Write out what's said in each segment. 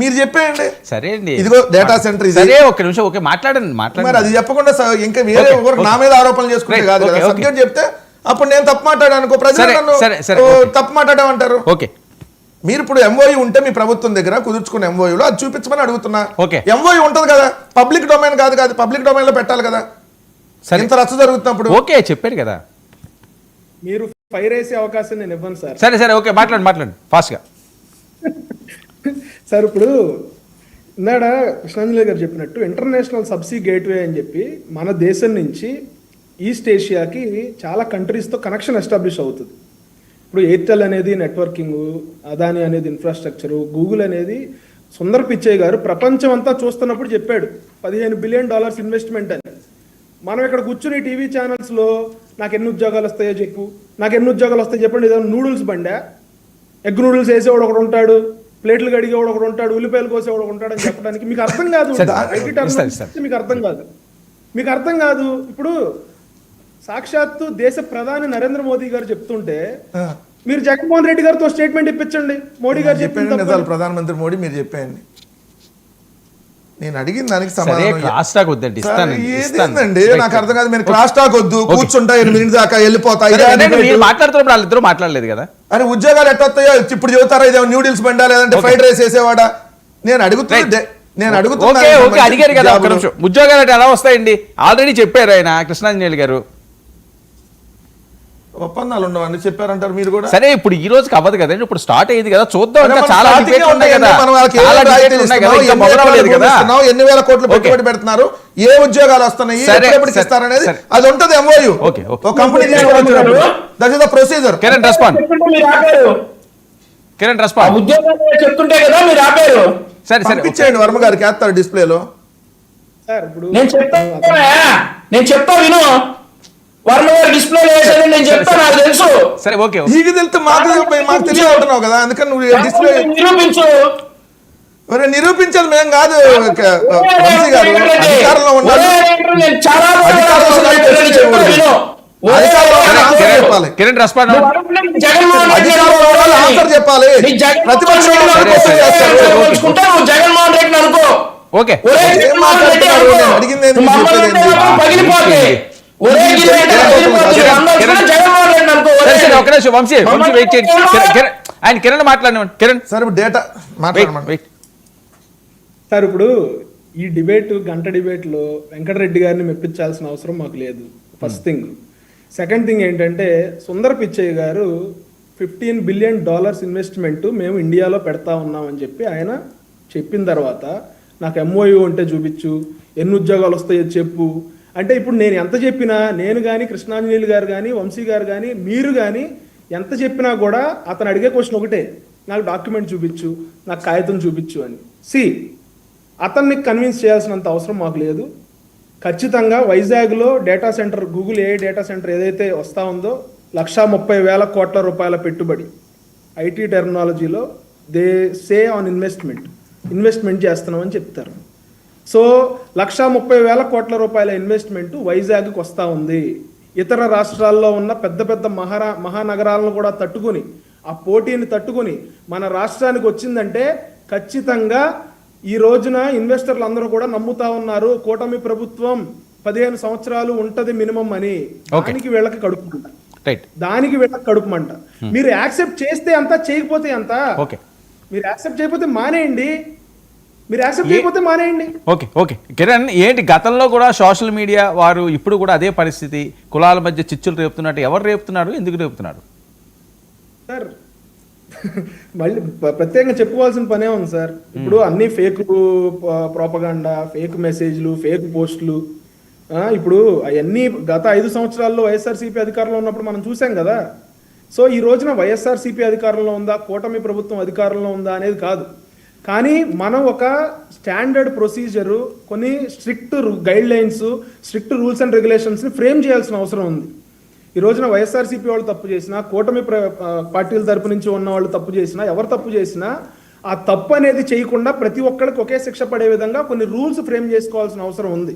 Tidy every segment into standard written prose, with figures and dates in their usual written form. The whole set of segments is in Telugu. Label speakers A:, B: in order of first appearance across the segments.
A: మీరు చెప్పేయండి.
B: సరే అండి,
A: ఇదిగో డేటా సెంటర్ ఇది.
B: సరే ఒక్క నిమిషం, ఓకే మాట్లాడండి.
A: మరి అది చెప్పకుండా ఇంకా వేరే ఒకరు నా మీద ఆరోపణలు చేసుకుంటే కాదు కదా. సబ్జెక్ట్ చెప్తే అప్పుడు నేను తప్పు మాట్లాడాను అనుకో, ప్రజలు నన్ను తప్పు మాట్లాడామంటారు.
B: ఓకే,
A: మీరు ఇప్పుడు ఎంఓయూ ఉంటే మీ ప్రభుత్వం దగ్గర కుదుర్చుకున్న ఎంఓయూలో అది చూపించమని అడుగుతున్నా.
B: ఓకే,
A: ఎంఓయూ ఉంటది కదా, పబ్లిక్ డొమైన్ కాదు కదా, పబ్లిక్ డొమైన్ లో పెట్టాలి కదా. ఇంత రచ్చ జరుగుతున్నప్పుడు
B: ఓకే చెప్పాడు కదా.
C: మీరు ఫైర్ వేసే అవకాశం నేను ఇవ్వను సార్.
B: సరే సరే ఓకే, మాట్లాడండి ఫాస్ట్గా.
C: సార్ ఇప్పుడు ఇందాడ కృష్ణాంజలి గారు చెప్పినట్టు ఇంటర్నేషనల్ సబ్సీ గేట్వే అని చెప్పి మన దేశం నుంచి ఈస్ట్ ఏషియాకి చాలా కంట్రీస్తో కనెక్షన్ ఎస్టాబ్లిష్ అవుతుంది. ఇప్పుడు ఎయిర్టెల్ అనేది నెట్వర్కింగ్, అదాని అనేది ఇన్ఫ్రాస్ట్రక్చరు, గూగుల్ అనేది సుందర్ పిచ్చయ్య గారు ప్రపంచం అంతా చూస్తున్నప్పుడు చెప్పాడు $15 బిలియన్ ఇన్వెస్ట్మెంట్ అని. మనం ఇక్కడ కూర్చుని టీవీ ఛానల్స్లో నాకు ఎన్ని ఉద్యోగాలు వస్తాయో చెప్పు, నాకు ఎన్ని ఉద్యోగాలు వస్తాయో చెప్పండి. ఏదైనా నూడిల్స్ బండా, ఎగ్ నూడిల్స్ వేసేవాడు ఒకడు ఉంటాడు, ప్లేట్లు కడిగేవాడు ఒకడు ఉంటాడు, ఉల్లిపాయలు కోసేవాడు ఒకడు ఉంటాడు అని చెప్పడానికి మీకు అర్థం కాదు. మీకు అర్థం కాదు. ఇప్పుడు సాక్షాత్తు దేశ ప్రధాని నరేంద్ర మోదీ గారు చెప్తుంటే మీరు జగన్మోహన్ రెడ్డి గారితో స్టేట్మెంట్ ఇప్పించండి. మోడీ గారు చెప్పండి,
A: ప్రధానమంత్రి మోడీ మీరు చెప్పండి. నేను అడిగిన దానికి నాకు అర్థం కాదు. మీరు క్లాస్ టాక్ వద్దు, కూర్చుంటా 8 మినిట్స్ దాకా వెళ్ళిపోతా.
B: మాట్లాడుతున్నప్పుడు వాళ్ళిద్దరూ మాట్లాడలేదు కదా.
A: అరే ఉద్యోగాలు ఎట్ట వస్తాయో ఇప్పుడు చెబుతారా? ఇదే న్యూడిల్స్ బండా లేదంటే ఫ్రైడ్ రైస్ వేసేవాడా? నేను అడుగుతున్నా
B: అడిగారు కదా. ఒక నిమిషం, ఉద్యోగాలు అంటే ఎలా వస్తాయండి? ఆల్రెడీ చెప్పారు ఆయన కృష్ణాంజలి గారు.
A: ఒప్పందాలు ఉండవని చెప్పారంటారు మీరు కూడా.
B: సరే ఇప్పుడు ఈ రోజుకి అవ్వదు కదండి, ఇప్పుడు స్టార్ట్ అయ్యింది కదా, చూద్దాం. చాలా
A: ఎన్ని వేల కోట్లు పెట్టుబడి పెడుతున్నారు, ఏ ఉద్యోగాలు వస్తున్నాయి, ఎప్పటికి ఇస్తారనేది అది ఉంటది MoU. Company that is the procedure.
B: Kiran respond.
D: చెప్తుంటే కదా మీరు ఆపారు.
B: సరే సరే
A: ఇచ్చేయండి, వర్మ గారికి వేస్తారు డిస్ప్లేలో.
D: నేను చెప్తా విను. వర్మ గారు డిస్ప్లే వేసాను నేను చెప్తాను, నాకు తెలుసు.
B: సరే ఓకే,
A: నీకు తెలుసు మాకు తెలియదు అంటున్నావు కదా, అందుకని నువ్వు డిస్ప్లే
D: నిరూపించు.
A: నిరూపించాలి మేము కాదు. అధికారంలో ఉండాలి,
B: కిరణ్ రెస్పాండ్.
A: ఆన్సర్ చెప్పాలి.
D: జగన్మోహన్ రెడ్డి అనుకో,
B: ఓకే
A: అడిగింది
B: ఆయన కిరణ్ మాట్లాడిన కిరణ్
A: సార్ డేటా
C: సార్. ఇప్పుడు ఈ గంట డిబేట్ లో వెంకటరెడ్డి గారిని మెప్పించాల్సిన అవసరం మాకు లేదు, ఫస్ట్ థింగ్. సెకండ్ థింగ్ ఏంటంటే సుందర్ పిచ్చయ్య గారు $15 బిలియన్ ఇన్వెస్ట్మెంట్ మేము ఇండియాలో పెడతా ఉన్నామని చెప్పి ఆయన చెప్పిన తర్వాత నాకు ఎంఓయూ ఉంటే చూపించు, ఎన్ని ఉద్యోగాలు వస్తాయో చెప్పు అంటే, ఇప్పుడు నేను ఎంత చెప్పినా, నేను కానీ కృష్ణాంజలి గారు కానీ వంశీ గారు కానీ మీరు కానీ ఎంత చెప్పినా కూడా అతను అడిగే క్వశ్చన్ ఒకటే, నాకు డాక్యుమెంట్ చూపించు, నాకు కాగితం చూపించు అని. అతన్ని కన్విన్స్ చేయాల్సినంత అవసరం మాకు లేదు. ఖచ్చితంగా వైజాగ్లో data centre, Google AI data centre ఏదైతే వస్తూ ఉందో 130,000 కోట్ల రూపాయల పెట్టుబడి ఐటీ టెక్నాలజీలో దే సే ఆన్ ఇన్వెస్ట్మెంట్ చేస్తున్నామని చెప్తారు. సో 130,000 కోట్ల రూపాయల ఇన్వెస్ట్మెంట్ వైజాగ్కి వస్తూ ఉంది. ఇతర రాష్ట్రాల్లో ఉన్న పెద్ద పెద్ద మహానగరాలను కూడా తట్టుకుని, ఆ పోటీని తట్టుకుని మన రాష్ట్రానికి వచ్చిందంటే ఖచ్చితంగా ఈ రోజున ఇన్వెస్టర్లు అందరూ కూడా నమ్ముతా ఉన్నారు కూటమి ప్రభుత్వం 15 సంవత్సరాలు ఉంటది మినిమం అని. దానికి వీళ్ళకి కడుపుమంట. మీరు యాక్సెప్ట్ చేస్తే అంత, చేయకపోతే అంత. మీరు యాక్సెప్ట్ చేయకపోతే మానేయండి,
B: ఓకే ఓకే. కిరణ్, ఏంటి గతంలో కూడా సోషల్ మీడియా వారు ఇప్పుడు కూడా అదే పరిస్థితి, కులాల మధ్య చిచ్చులు రేపుతున్నట్టు, ఎవరు రేపుతున్నారు, ఎందుకు రేపుతున్నారు
C: సార్? మళ్ళీ ప్రత్యేకంగా చెప్పుకోవాల్సిన పనే ఉంది సార్. ఇప్పుడు అన్ని ఫేక్ ప్రోపగాండా, ఫేక్ మెసేజ్లు, ఫేక్ పోస్టులు. ఇప్పుడు అవన్నీ గత 5 సంవత్సరాల్లో వైఎస్ఆర్సీపీ అధికారంలో ఉన్నప్పుడు మనం చూసాం కదా. సో ఈ రోజున వైఎస్ఆర్సీపీ అధికారంలో ఉందా, కూటమి ప్రభుత్వం అధికారంలో ఉందా అనేది కాదు, కానీ మనం ఒక స్టాండర్డ్ ప్రొసీజరు, కొన్ని strict guidelines, strict rules and రెగ్యులేషన్స్ని ఫ్రేమ్ చేయాల్సిన అవసరం ఉంది. ఈ రోజున వైఎస్ఆర్సీపీ వాళ్ళు తప్పు చేసినా, కూటమి పార్టీల తరపు నుంచి ఉన్న వాళ్ళు తప్పు చేసినా, ఎవరు తప్పు చేసినా ఆ తప్పు అనేది చేయకుండా ప్రతి ఒక్కరికి ఒకే శిక్ష పడే విధంగా కొన్ని రూల్స్ ఫ్రేమ్ చేసుకోవాల్సిన అవసరం ఉంది.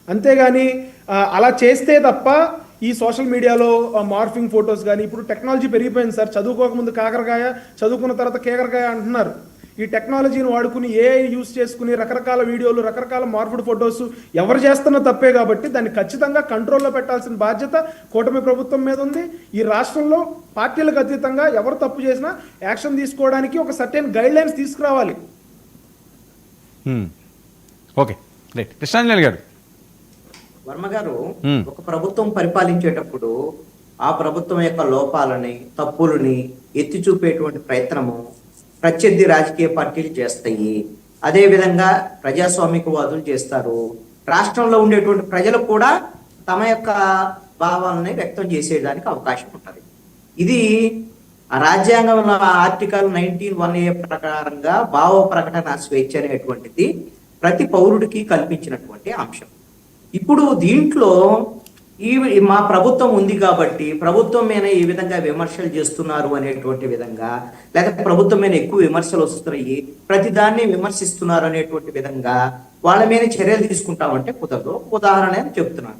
C: అంతేగాని అలా చేస్తే తప్ప ఈ సోషల్ మీడియాలో మార్ఫింగ్ ఫొటోస్ కానీ, ఇప్పుడు టెక్నాలజీ పెరిగిపోయింది సార్. చదువుకోకముందు కాకరకాయ, చదువుకున్న తర్వాత కేకరకాయ అంటున్నారు. ఈ టెక్నాలజీని వాడుకుని ఏఐ యూస్ చేసుకుని రకరకాల వీడియోలు రకరకాల మార్పుడు ఫొటోస్ ఎవరు చేస్తున్న తప్పే కాబట్టి దాన్ని ఖచ్చితంగా కంట్రోల్లో పెట్టాల్సిన బాధ్యత కూటమి ప్రభుత్వం మీద ఉంది. ఈ రాష్ట్రంలో పార్టీలకు అతీతంగా ఎవరు తప్పు చేసినా యాక్షన్ తీసుకోవడానికి ఒక సర్టెన్ గైడ్ లైన్స్ తీసుకురావాలి.
B: Okay right. కృష్ణాంజలి గారు,
E: వర్మ గారు, ఒక ప్రభుత్వం పరిపాలించేటప్పుడు ఆ ప్రభుత్వం యొక్క లోపాలని తప్పులని ఎత్తి చూపేటువంటి ప్రయత్నము ప్రత్యర్థి రాజకీయ పార్టీలు చేస్తాయి. అదే విధంగా ప్రజాస్వామికవాదులు చేస్తారు. రాష్ట్రంలో ఉండేటువంటి ప్రజలు కూడా తమ యొక్క భావాలని వ్యక్తం చేసేయడానికి అవకాశం ఉంటుంది. ఇది రాజ్యాంగంలో ఆర్టికల్ 19(1)A ప్రకారంగా భావ ప్రకటన స్వేచ్ఛ అనేటువంటిది ప్రతి పౌరుడికి కల్పించినటువంటి అంశం. ఇప్పుడు దీంట్లో మా ప్రభుత్వం ఉంది కాబట్టి ప్రభుత్వం మీద ఈ విధంగా విమర్శలు చేస్తున్నారు అనేటువంటి విధంగా, లేకపోతే ప్రభుత్వం మీద ఎక్కువ విమర్శలు వస్తున్నాయి, ప్రతి దాన్ని విమర్శిస్తున్నారు అనేటువంటి విధంగా వాళ్ళ మీద చర్యలు తీసుకుంటామంటే కుదరదు. ఉదాహరణ చెప్తున్నాను,